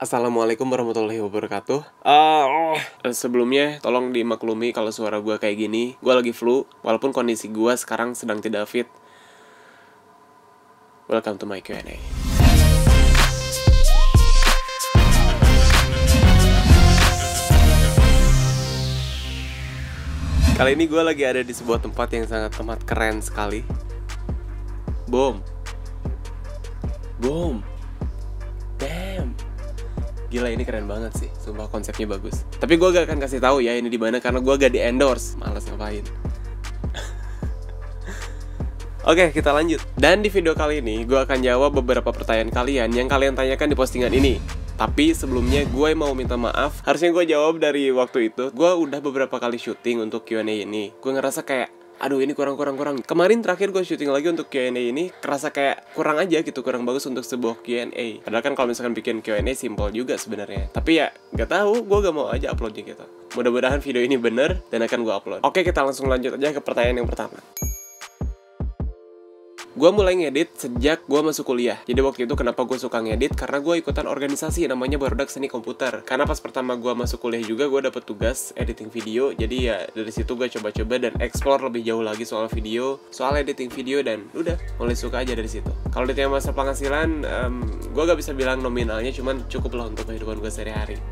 Assalamualaikum warahmatullahi wabarakatuh. Sebelumnya tolong dimaklumi kalau suara gue kayak gini. Gue lagi flu, walaupun kondisi gue sekarang sedang tidak fit. Welcome to my Q&A. Kali ini gue lagi ada di sebuah tempat yang sangat amat keren sekali. Boom. Damn. Gila, ini keren banget sih, sumpah konsepnya bagus. Tapi gue gak akan kasih tahu ya ini di mana karena gue gak di endorse, malas ngapain. Oke, kita lanjut. Dan di video kali ini gue akan jawab beberapa pertanyaan kalian yang kalian tanyakan di postingan ini. Tapi sebelumnya gue mau minta maaf. Harusnya gue jawab dari waktu itu. Gue udah beberapa kali syuting untuk Q&A ini. Gue ngerasa kayak aduh, ini kurang. Kemarin terakhir gue syuting lagi untuk Q&A ini, kerasa kayak kurang aja gitu, kurang bagus untuk sebuah Q&A. Padahal kan kalau misalkan bikin Q&A simple juga sebenarnya. Tapi ya gak tahu, gue gak mau aja uploadnya gitu. Mudah-mudahan video ini bener dan akan gue upload. Oke, kita langsung lanjut aja ke pertanyaan yang pertama. Gue mulai ngedit sejak gue masuk kuliah. Jadi waktu itu kenapa gue suka ngedit? Karena gue ikutan organisasi namanya Barudak Seni Komputer. Karena pas pertama gue masuk kuliah juga gue dapet tugas editing video. Jadi ya dari situ gue coba-coba dan explore lebih jauh lagi soal video, soal editing video, dan udah mulai suka aja dari situ. Kalau ditanya masalah penghasilan, gue gak bisa bilang nominalnya, cuman cukup lah untuk kehidupan gue sehari-hari.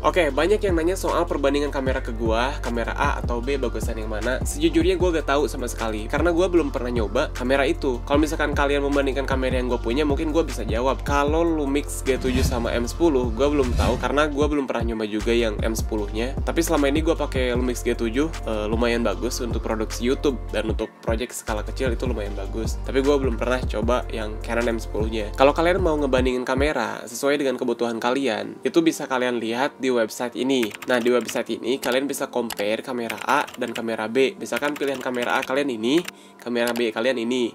Oke, banyak yang nanya soal perbandingan kamera ke gua, kamera A atau B bagusan yang mana. Sejujurnya gua gak tahu sama sekali, karena gua belum pernah nyoba kamera itu. Kalau misalkan kalian membandingkan kamera yang gua punya, mungkin gua bisa jawab. Kalau Lumix G7 sama M10, gua belum tahu karena gua belum pernah nyoba juga yang M10-nya. Tapi selama ini gua pakai Lumix G7, lumayan bagus untuk produksi YouTube dan untuk project skala kecil itu lumayan bagus. Tapi gua belum pernah coba yang Canon M10-nya. Kalau kalian mau ngebandingin kamera sesuai dengan kebutuhan kalian, itu bisa kalian lihat di website ini. Nah, di website ini kalian bisa compare kamera A dan kamera B. Misalkan pilihan kamera A kalian ini, kamera B kalian ini.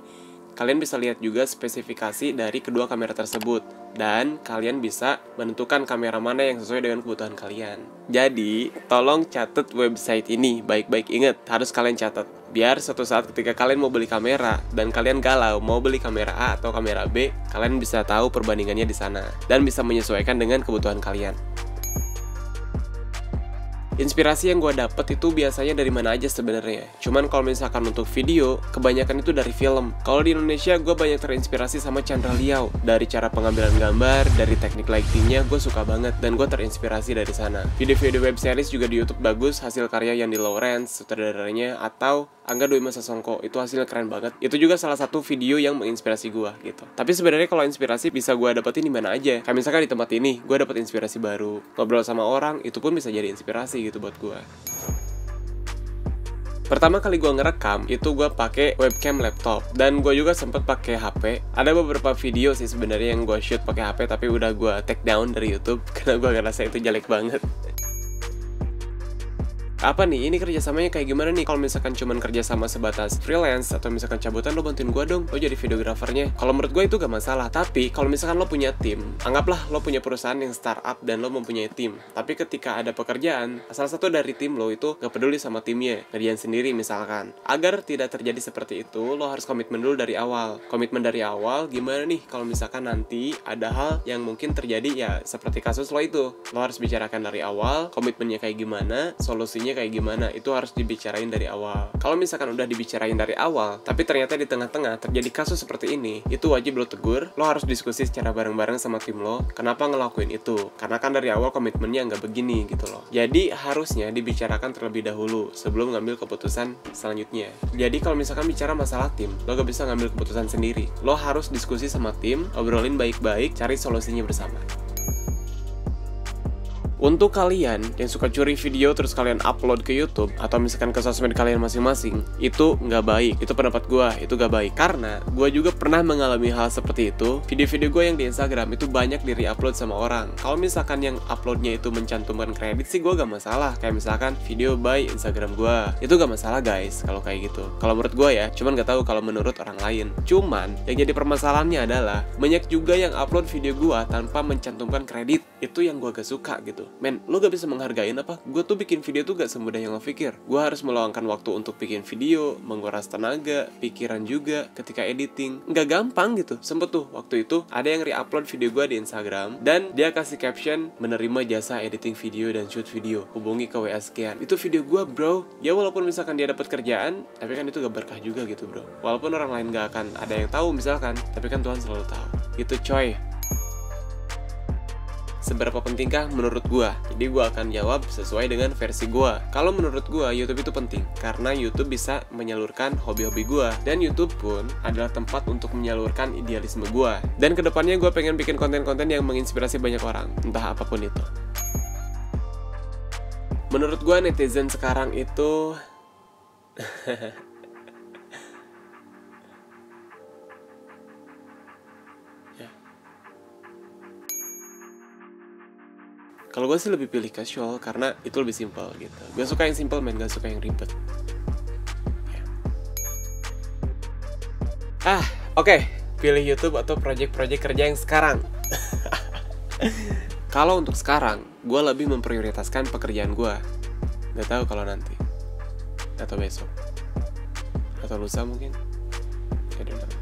Kalian bisa lihat juga spesifikasi dari kedua kamera tersebut, dan kalian bisa menentukan kamera mana yang sesuai dengan kebutuhan kalian. Jadi, tolong catat website ini, baik-baik ingat, harus kalian catat. Biar suatu saat ketika kalian mau beli kamera dan kalian galau mau beli kamera A atau kamera B, kalian bisa tahu perbandingannya di sana dan bisa menyesuaikan dengan kebutuhan kalian. Inspirasi yang gue dapet itu biasanya dari mana aja sebenarnya. Cuman kalau misalkan untuk video, kebanyakan itu dari film. Kalau di Indonesia, gue banyak terinspirasi sama Chandra Liau. Dari cara pengambilan gambar, dari teknik lightingnya, gue suka banget dan gue terinspirasi dari sana. Video-video web series juga di YouTube bagus, hasil karya Yandi Lawrence, sutradaranya, atau Angga Dwi Masa Songko, itu hasilnya keren banget. Itu juga salah satu video yang menginspirasi gue gitu. Tapi sebenarnya kalau inspirasi bisa gue dapetin di mana aja. Kayak misalkan di tempat ini, gue dapet inspirasi baru. Ngobrol sama orang, itu pun bisa jadi inspirasi gitu buat gue. Pertama kali gue ngerekam itu gue pakai webcam laptop, dan gue juga sempet pakai HP. Ada beberapa video sih sebenarnya yang gue shoot pakai HP, tapi udah gue take down dari YouTube karena gue ngerasa itu jelek banget. Apa nih, ini kerjasamanya kayak gimana nih? Kalau misalkan cuman kerjasama sebatas freelance atau misalkan cabutan, lo bantuin gue dong, lo jadi videografernya. Kalau menurut gue itu gak masalah. Tapi kalau misalkan lo punya tim, anggaplah lo punya perusahaan yang startup dan lo mempunyai tim. Tapi ketika ada pekerjaan, salah satu dari tim lo itu gak peduli sama timnya, kerjaan sendiri misalkan. Agar tidak terjadi seperti itu, lo harus komitmen dulu dari awal. Komitmen dari awal gimana nih kalau misalkan nanti ada hal yang mungkin terjadi, ya seperti kasus lo itu. Lo harus bicarakan dari awal, komitmennya kayak gimana, solusinya kayak gimana, itu harus dibicarain dari awal. Kalau misalkan udah dibicarain dari awal, tapi ternyata di tengah-tengah terjadi kasus seperti ini, itu wajib lo tegur. Lo harus diskusi secara bareng-bareng sama tim lo, kenapa ngelakuin itu. Karena kan dari awal komitmennya nggak begini gitu loh. Jadi harusnya dibicarakan terlebih dahulu sebelum ngambil keputusan selanjutnya. Jadi kalau misalkan bicara masalah tim, lo gak bisa ngambil keputusan sendiri. Lo harus diskusi sama tim, obrolin baik-baik, cari solusinya bersama. Untuk kalian yang suka curi video terus kalian upload ke YouTube atau misalkan ke sosmed kalian masing-masing, itu nggak baik. Itu pendapat gue, itu nggak baik. Karena gue juga pernah mengalami hal seperti itu. Video-video gue yang di Instagram itu banyak di-re-upload sama orang. Kalau misalkan yang uploadnya itu mencantumkan kredit sih gue gak masalah. Kayak misalkan video by Instagram gue, itu gak masalah guys kalau kayak gitu. Kalau menurut gue ya, cuman gak tahu kalau menurut orang lain. Cuman yang jadi permasalahannya adalah banyak juga yang upload video gue tanpa mencantumkan kredit. Itu yang gue gak suka gitu. Men, lo gak bisa menghargain apa? Gue tuh bikin video tuh gak semudah yang lo pikir. Gue harus meluangkan waktu untuk bikin video, menguras tenaga, pikiran juga ketika editing. Nggak gampang gitu. Sempet tuh waktu itu ada yang re-upload video gue di Instagram, dan dia kasih caption, menerima jasa editing video dan shoot video, hubungi ke WA sekian. Itu video gue, bro. Ya walaupun misalkan dia dapat kerjaan, tapi kan itu gak berkah juga gitu, bro. Walaupun orang lain gak akan ada yang tahu misalkan, tapi kan Tuhan selalu tahu. Gitu coy. Seberapa pentingkah menurut gua? Jadi gua akan jawab sesuai dengan versi gua. Kalau menurut gua, YouTube itu penting karena YouTube bisa menyalurkan hobi-hobi gua, dan YouTube pun adalah tempat untuk menyalurkan idealisme gua. Dan kedepannya gua pengen bikin konten-konten yang menginspirasi banyak orang, entah apapun itu. Menurut gua netizen sekarang itu kalau gue sih lebih pilih casual karena itu lebih simpel gitu. Gue suka yang simple, men, gak suka yang ribet. Oke. Pilih YouTube atau project-project kerja yang sekarang. Kalau untuk sekarang, gue lebih memprioritaskan pekerjaan gue. Gak tahu kalau nanti, atau besok, atau lusa mungkin. I don't know.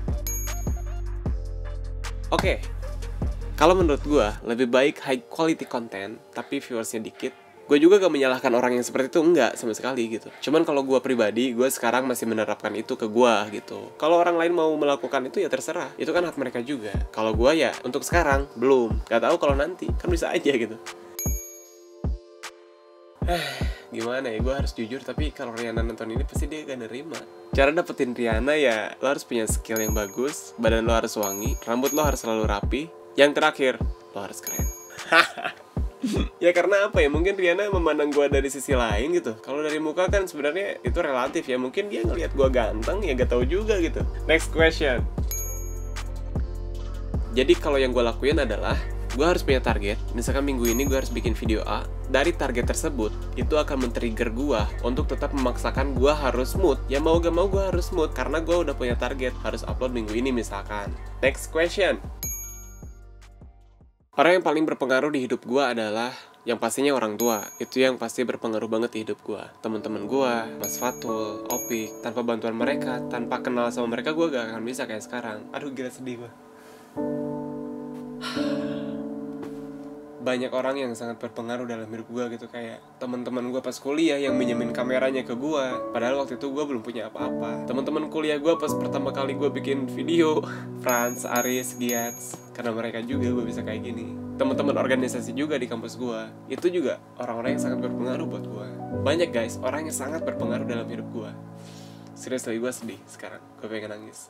Oke. Kalau menurut gue, lebih baik high quality content, tapi viewersnya dikit. Gue juga gak menyalahkan orang yang seperti itu, enggak sama sekali gitu. Cuman kalau gue pribadi, gue sekarang masih menerapkan itu ke gue gitu. Kalau orang lain mau melakukan itu ya terserah, itu kan hak mereka juga. Kalau gue ya, untuk sekarang, belum. Gak tahu kalau nanti, kan bisa aja gitu. Gimana ya, gue harus jujur, tapi kalau Rihanna nonton ini pasti dia gak nerima. Cara dapetin Rihanna ya, lo harus punya skill yang bagus, badan lo harus wangi, rambut lo harus selalu rapi. Yang terakhir, lo harus keren. Ya karena apa ya, mungkin Rihanna memandang gue dari sisi lain gitu. Kalau dari muka kan sebenarnya itu relatif ya. Mungkin dia ngelihat gue ganteng, ya gak tahu juga gitu. Next question. Jadi kalau yang gue lakuin adalah, gue harus punya target. Misalkan minggu ini gue harus bikin video A. Dari target tersebut, itu akan men-trigger gue untuk tetap memaksakan gue harus mood. Ya mau gak mau gue harus mood, karena gue udah punya target, harus upload minggu ini misalkan. Next question. Orang yang paling berpengaruh di hidup gue adalah yang pastinya orang tua. Itu yang pasti berpengaruh banget di hidup gue. Teman-teman gue, Mas Fatul, Opik, tanpa bantuan mereka, tanpa kenal sama mereka, gue gak akan bisa kayak sekarang. Aduh, gila sedih gue. Banyak orang yang sangat berpengaruh dalam hidup gue gitu, kayak teman-teman gue pas kuliah yang minjemin kameranya ke gue, padahal waktu itu gue belum punya apa-apa. Teman-teman kuliah gue pas pertama kali gue bikin video, Franz, Aris, Giats, karena mereka juga gue bisa kayak gini. Teman-teman organisasi juga di kampus gue, itu juga orang-orang yang sangat berpengaruh buat gue. Banyak guys, orang yang sangat berpengaruh dalam hidup gue. Seriously, gue sedih sekarang, gue pengen nangis.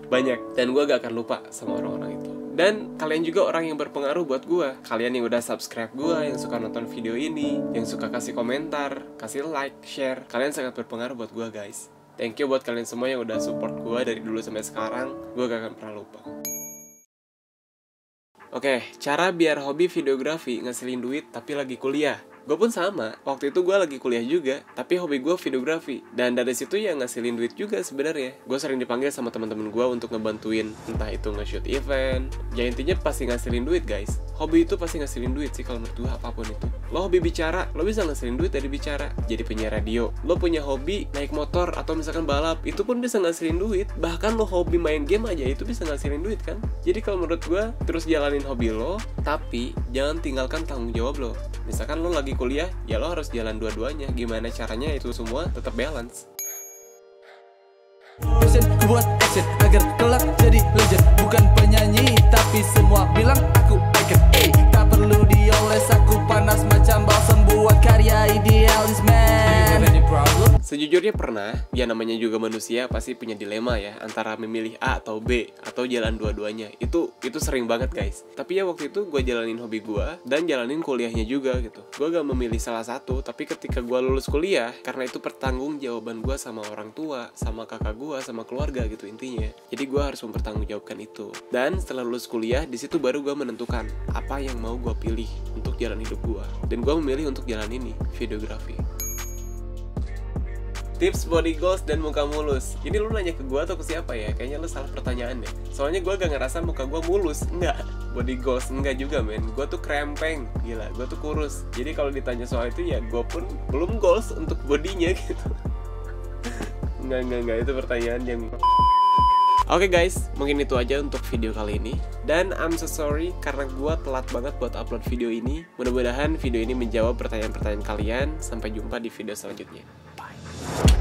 Banyak, dan gue gak akan lupa sama orang-orang itu. Dan kalian juga orang yang berpengaruh buat gue. Kalian yang udah subscribe gue, yang suka nonton video ini, yang suka kasih komentar, kasih like, share. Kalian sangat berpengaruh buat gue guys. Thank you buat kalian semua yang udah support gue dari dulu sampai sekarang. Gue gak akan pernah lupa. Oke, cara biar hobi videografi ngasilin duit tapi lagi kuliah. Gue pun sama, waktu itu gue lagi kuliah juga, tapi hobi gue videografi. Dan dari situ ya ngasilin duit juga sebenarnya. Gue sering dipanggil sama teman-teman gue untuk ngebantuin, entah itu nge-shoot event. Ya intinya pasti ngasilin duit guys. Hobi itu pasti ngasilin duit sih kalau menurut gue, apapun itu. Lo hobi bicara, lo bisa ngasilin duit dari bicara. Jadi penyiar radio. Lo punya hobi naik motor atau misalkan balap, itu pun bisa ngasilin duit. Bahkan lo hobi main game aja itu bisa ngasilin duit kan. Jadi kalau menurut gue, terus jalanin hobi lo, tapi jangan tinggalkan tanggung jawab lo. Misalkan lo lagi kuliah, ya lo harus jalan dua-duanya. Gimana caranya itu semua tetap balance. Passion, ku buat action agar kelak jadi legend. Bukan penyanyi, tapi semua bilang aku icon. Tak perlu dioles, aku panas macam balsam buat karya idealis man. Sejujurnya pernah, ya namanya juga manusia pasti punya dilema ya, antara memilih A atau B, atau jalan dua-duanya. Itu sering banget guys. Tapi ya waktu itu gue jalanin hobi gue, dan jalanin kuliahnya juga gitu. Gue gak memilih salah satu, tapi ketika gue lulus kuliah, karena itu pertanggung jawaban gue sama orang tua, sama kakak gue, sama keluarga gitu intinya. Jadi gue harus mempertanggungjawabkan itu. Dan setelah lulus kuliah, di situ baru gue menentukan apa yang mau gue pilih untuk jalan hidup gue. Dan gue memilih untuk jalan ini, videografi. Tips body goals dan muka mulus. Ini lu nanya ke gua atau ke siapa ya? Kayaknya lu salah pertanyaan deh. Soalnya gua gak ngerasa muka gua mulus. Enggak. Body goals enggak juga, men. Gua tuh krempeng. Gila, gua tuh kurus. Jadi kalau ditanya soal itu ya gua pun belum goals untuk bodinya gitu. Enggak. Itu pertanyaan yang... Oke guys, mungkin itu aja untuk video kali ini. Dan I'm so sorry karena gua telat banget buat upload video ini. Mudah-mudahan video ini menjawab pertanyaan-pertanyaan kalian. Sampai jumpa di video selanjutnya. Bye.